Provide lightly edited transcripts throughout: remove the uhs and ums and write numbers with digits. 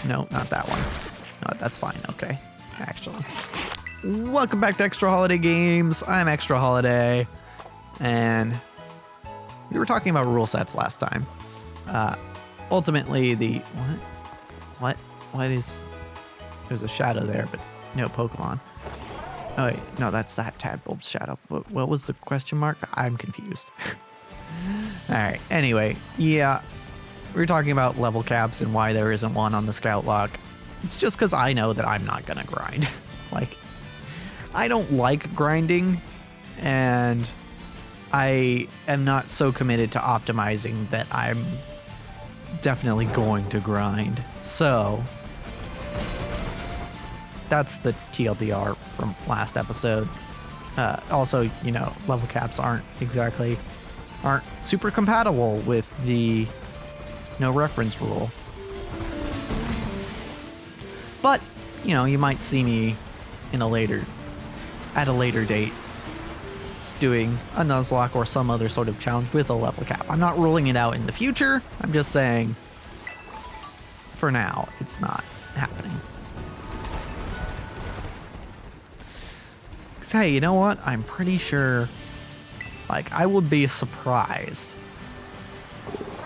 No, not that one. No, that's fine. Okay, actually. Welcome back to Extra Holiday Games. I'm Extra Holiday, and we were talking about rule sets last time. Ultimately, the what is? There's a shadow there, but no Pokemon. Oh wait, no, that's that Tadpol's shadow. What was the question mark? I'm confused. All right. Anyway, yeah, we were talking about level caps and why there isn't one on the Scoutlocke. It's just because I know that I'm not gonna grind. Like, I don't like grinding, and I am not so committed to optimizing that I'm definitely going to grind. So that's the TLDR from last episode. Also, you know, level caps aren't super compatible with the no reference rule. But, you know, you might see me at a later date doing a Nuzlocke or some other sort of challenge with a level cap. I'm not ruling it out in the future. I'm just saying for now, it's not happening. Hey, you know what? I'm pretty sure, like, I would be surprised.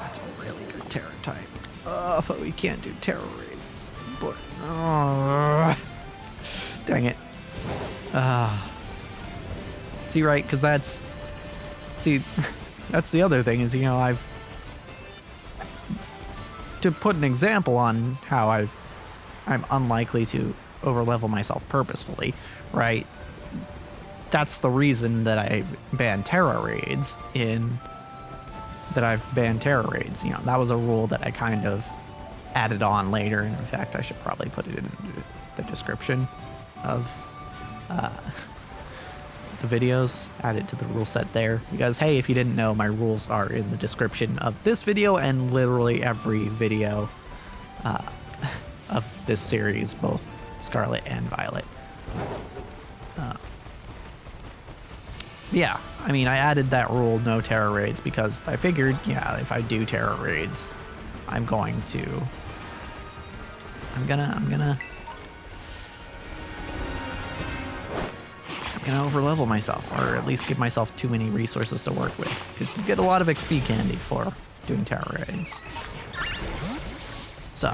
That's a really good Terra type. But we can't do Terra raids. But, dang it. See, right? Because that's the other thing is, you know, to put an example on how I'm unlikely to overlevel myself purposefully, right? That's the reason that I banned Terra raids You know, that was a rule that I kind of added on later. And in fact, I should probably put it in the description of the videos, add it to the rule set there. Because, hey, if you didn't know, my rules are in the description of this video and literally every video of this series, both Scarlet and Violet. Yeah, I mean, I added that rule, no Terra raids, because I figured, yeah, if I do Terra raids, I'm gonna overlevel myself, or at least give myself too many resources to work with. Because you get a lot of XP candy for doing Terra raids. So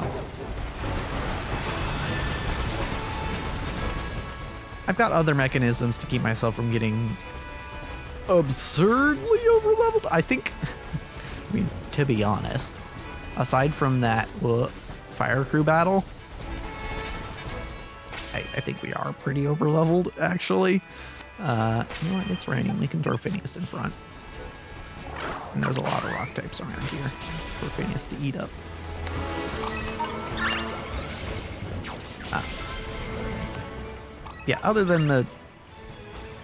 I've got other mechanisms to keep myself from getting absurdly overleveled. I mean, to be honest, aside from that fire crew battle, I think we are pretty overleveled, actually. You know what? It's raining. We can throw Phineas in front. And there's a lot of rock types around here for Phineas to eat up. Yeah, other than the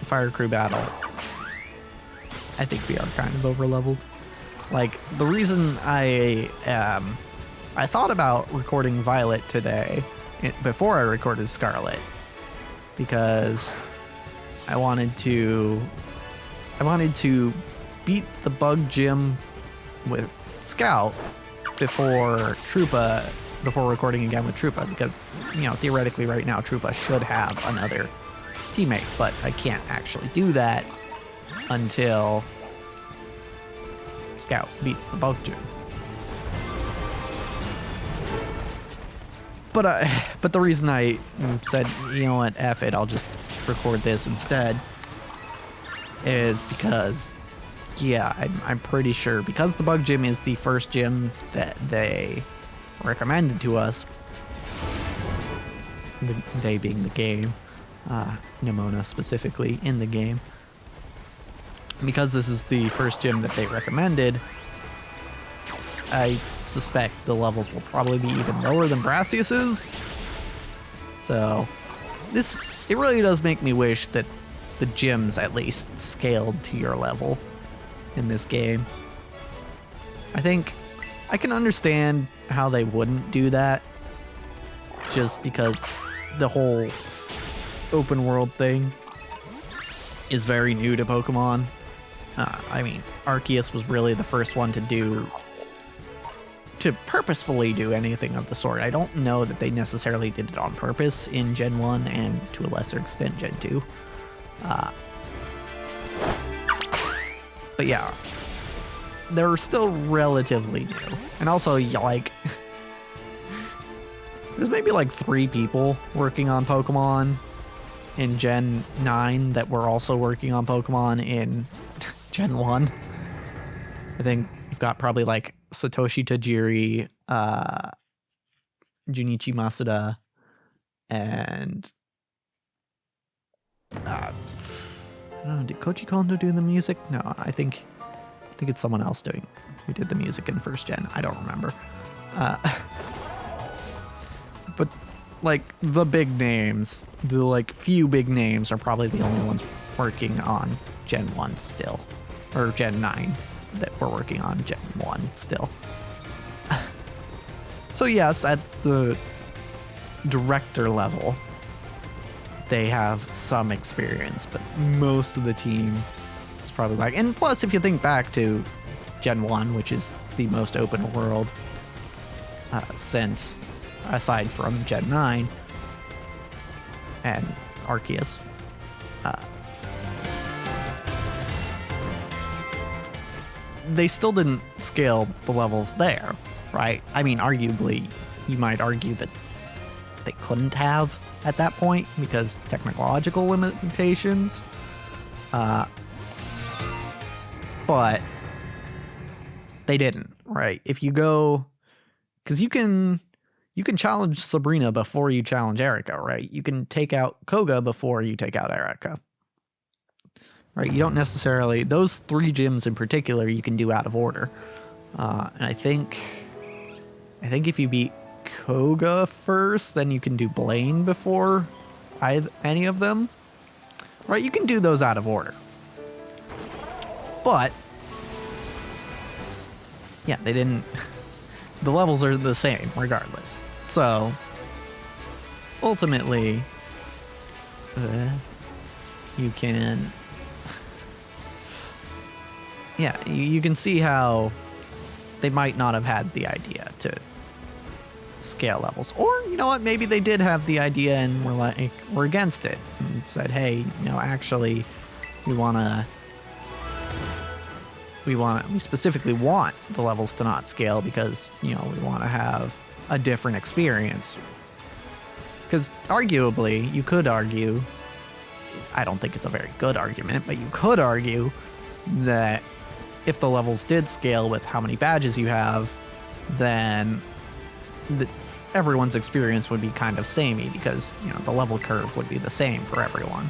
fire crew battle, I think we are kind of overleveled. Like, the reason I thought about recording Violet today before I recorded Scarlet, because I wanted to beat the bug gym with Scout before recording again with Troopa, because, you know, theoretically right now Troopa should have another teammate, but I can't actually do that until Scout beats the bug gym. But the reason I said, you know what, F it, I'll just record this instead, is because, yeah, I'm pretty sure, because the bug gym is the first gym that they recommended to us, they being the game, Nimona specifically in the game, because this is the first gym that they recommended, I suspect the levels will probably be even lower than Brassius's. So it really does make me wish that the gyms at least scaled to your level in this game. I think I can understand how they wouldn't do that, just because the whole open world thing is very new to Pokemon. I mean, Arceus was really the first one to do to purposefully do anything of the sort. I don't know that they necessarily did it on purpose in Gen 1 and to a lesser extent Gen 2. But yeah, they're still relatively new. And also, like, there's maybe like 3 people working on Pokemon in Gen 9 that were also working on Pokemon in Gen 1. I think you've got probably like Satoshi Tajiri, Junichi Masuda, and I don't know, did Koji Kondo do the music? No, I think it's someone else who did the music in first gen. I don't remember. But like the big names, the like few big names are probably the only ones working on Gen 1 still, or Gen 9 that we're working on Gen 1 still. So yes, at the director level, they have some experience, but most of the team is probably like, and plus if you think back to Gen 1, which is the most open world since, aside from Gen 9 and Arceus, they still didn't scale the levels there, right? I mean, arguably, you might argue that they couldn't have at that point because technological limitations. But they didn't, right? If you go, because you can challenge Sabrina before you challenge Erica, right? You can take out Koga before you take out Erica. Right, you don't necessarily, those 3 gyms in particular you can do out of order. And I think if you beat Koga first, then you can do Blaine before any of them. Right, you can do those out of order. But yeah, they didn't, the levels are the same regardless. So ultimately, you can, yeah, you can see how they might not have had the idea to scale levels. Or, you know what, maybe they did have the idea and were like, we're against it. And said, hey, you know, actually, we specifically want the levels to not scale because, you know, we want to have a different experience. Because arguably, you could argue, I don't think it's a very good argument, but you could argue that if the levels did scale with how many badges you have, then everyone's experience would be kind of samey because, you know, the level curve would be the same for everyone,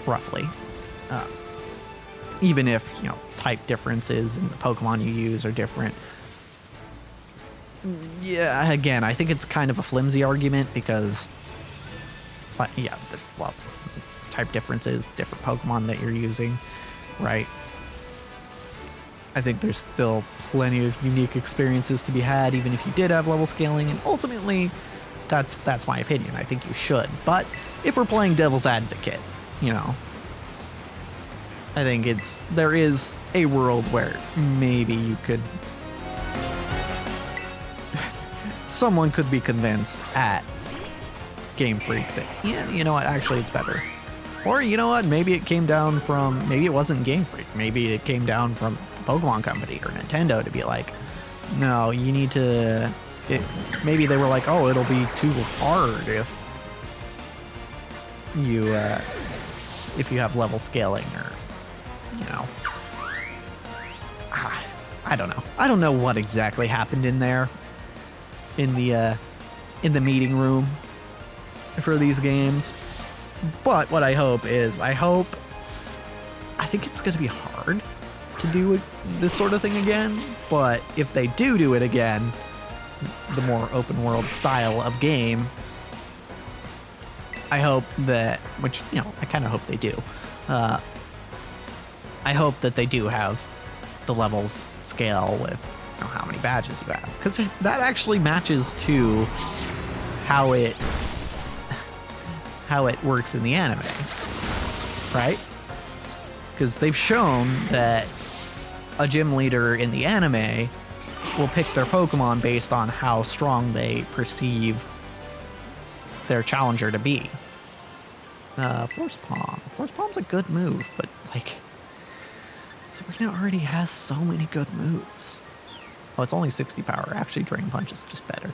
roughly. Even if, you know, type differences in the Pokemon you use are different. Yeah, again, I think it's kind of a flimsy argument because, yeah, well, type differences, different Pokemon that you're using, right? I think there's still plenty of unique experiences to be had, even if you did have level scaling, and ultimately, that's my opinion. I think you should. But if we're playing devil's advocate, you know, I think there is a world where maybe you could, someone could be convinced at Game Freak that, yeah, you know what, actually it's better. Or, you know what, maybe it came down from, maybe it wasn't Game Freak, maybe it came down from the Pokemon Company or Nintendo to be like, no, you need to, maybe they were like, oh, it'll be too hard if you have level scaling, or, you know, I don't know. I don't know what exactly happened in there, in the meeting room for these games. But what I hope is, I think it's going to be hard to do this sort of thing again. But if they do it again, the more open world style of game, I hope that, which, you know, I kind of hope they do. I hope that they do have the levels scale with, you know, how many badges you have, because that actually matches to how it works in the anime, right? Because they've shown that a gym leader in the anime will pick their Pokemon based on how strong they perceive their challenger to be. Force Palm. Force Palm's a good move, but like, Sabrina already has so many good moves. Oh, it's only 60 power. Actually, Drain Punch is just better.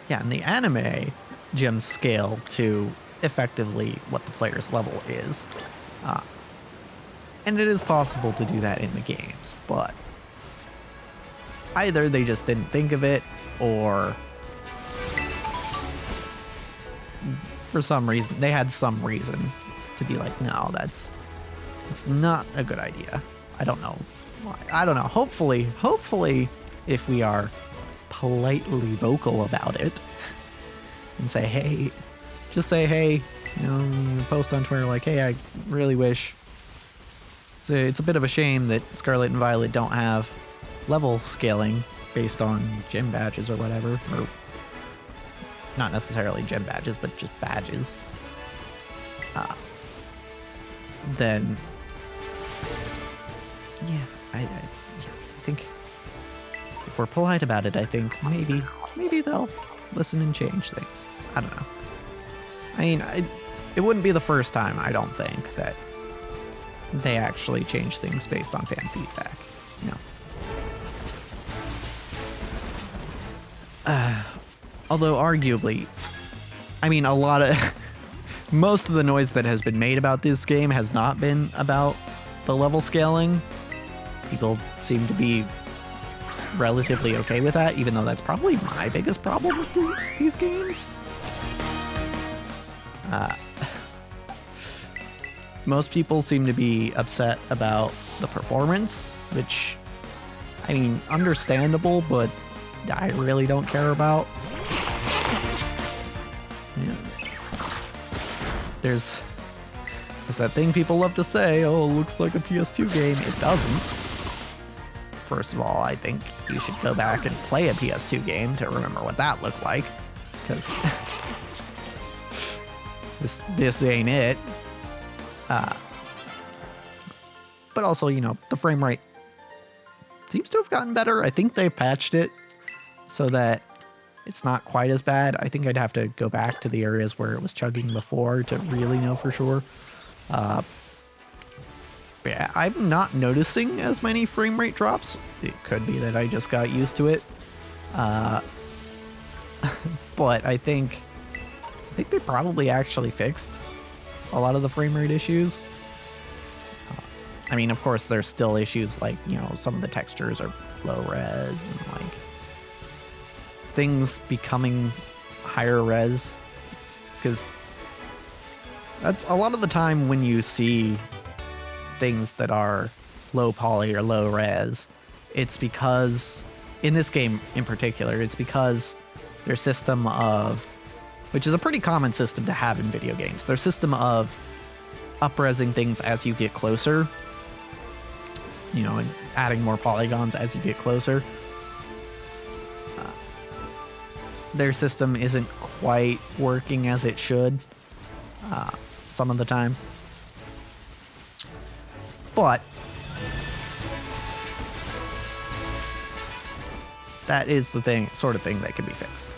Yeah, in the anime, gyms scale to effectively what the player's level is. And it is possible to do that in the games, but either they just didn't think of it, or for some reason, they had some reason to be like, no, it's not a good idea. I don't know why. I don't know. Hopefully, if we are politely vocal about it and say, hey, just say, hey, you know, post on Twitter like, hey, I really wish. It's a bit of a shame that Scarlet and Violet don't have level scaling based on gym badges or whatever, or not necessarily gym badges, but just badges. Then, yeah, I think if we're polite about it, I think maybe they'll listen and change things. I don't know. I mean, it wouldn't be the first time, I don't think, that they actually change things based on fan feedback, you know. Although arguably, I mean, most of the noise that has been made about this game has not been about the level scaling. People seem to be relatively okay with that, even though that's probably my biggest problem with these games. Most people seem to be upset about the performance, which, I mean, understandable, but I really don't care about. Yeah. There's that thing people love to say, oh, it looks like a PS2 game. It doesn't. First of all, I think you should go back and play a PS2 game to remember what that looked like, because this ain't it. But also, you know, the frame rate seems to have gotten better. I think they patched it so that it's not quite as bad. I think I'd have to go back to the areas where it was chugging before to really know for sure. Yeah, I'm not noticing as many frame rate drops. It could be that I just got used to it. But I think they probably actually fixed a lot of the frame rate issues. I mean, of course, there's still issues like, you know, some of the textures are low res and like things becoming higher res, because that's a lot of the time when you see things that are low poly or low res, it's because, in this game in particular, it's because their system of, which is a pretty common system to have in video games, their system of up-resing things as you get closer, you know, and adding more polygons as you get closer. Their system isn't quite working as it should some of the time. But that is the sort of thing that can be fixed,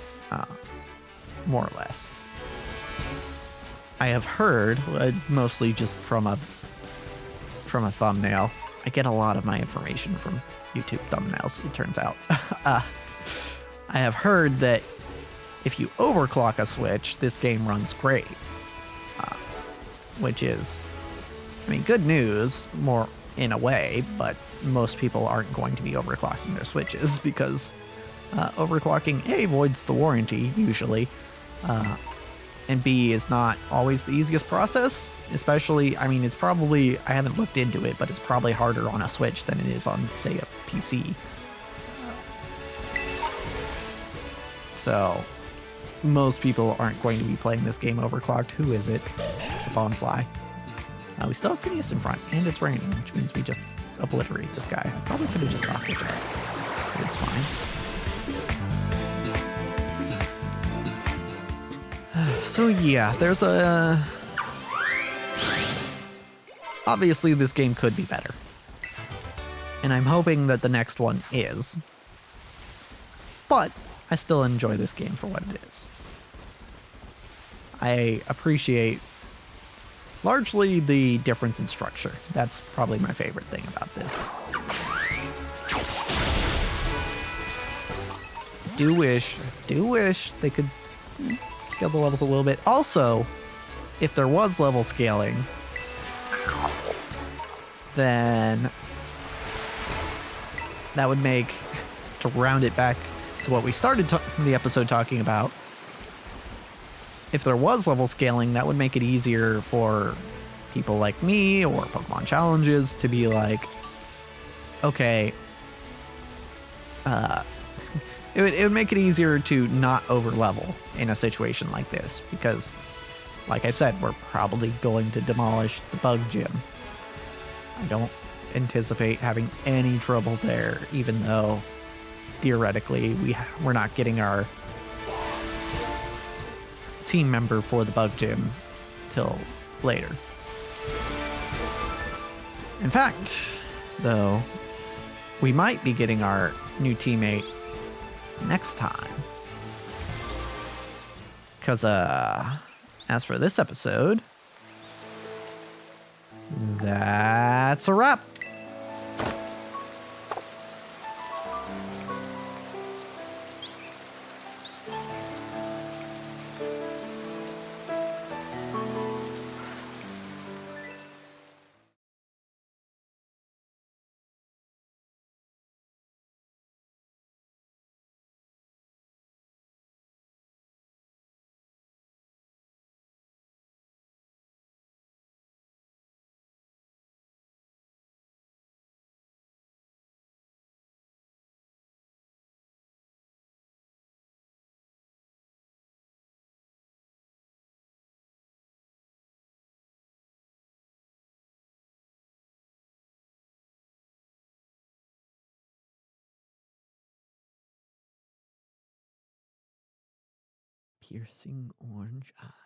more or less. I have heard, mostly just from a thumbnail. I get a lot of my information from YouTube thumbnails, it turns out. I have heard that if you overclock a Switch, this game runs great. Which is, I mean, good news, more in a way, but most people aren't going to be overclocking their Switches because overclocking, A, voids the warranty, usually, and B, is not always the easiest process, especially, I mean, it's probably, I haven't looked into it, but it's probably harder on a Switch than it is on, say, a PC. So, most people aren't going to be playing this game overclocked. Who is it? Bonsly. We still have Phineas in front, and it's raining, which means we just obliterate this guy. I probably could have just knocked it out, but it's fine. So yeah, there's Obviously, this game could be better. And I'm hoping that the next one is. But I still enjoy this game for what it is. I appreciate largely the difference in structure. That's probably my favorite thing about this. Do wish they could scale the levels a little bit. Also, if there was level scaling, then that would make, to round it back to what we started the episode talking about, if there was level scaling, that would make it easier for people like me or Pokemon Challenges to be like, okay, it would make it easier to not over level in a situation like this, because like I said, we're probably going to demolish the bug gym. I don't anticipate having any trouble there, even though theoretically we're not getting our team member for the bug gym till later. In fact, though, we might be getting our new teammate next time. Because, as for this episode, that's a wrap. Piercing orange eyes.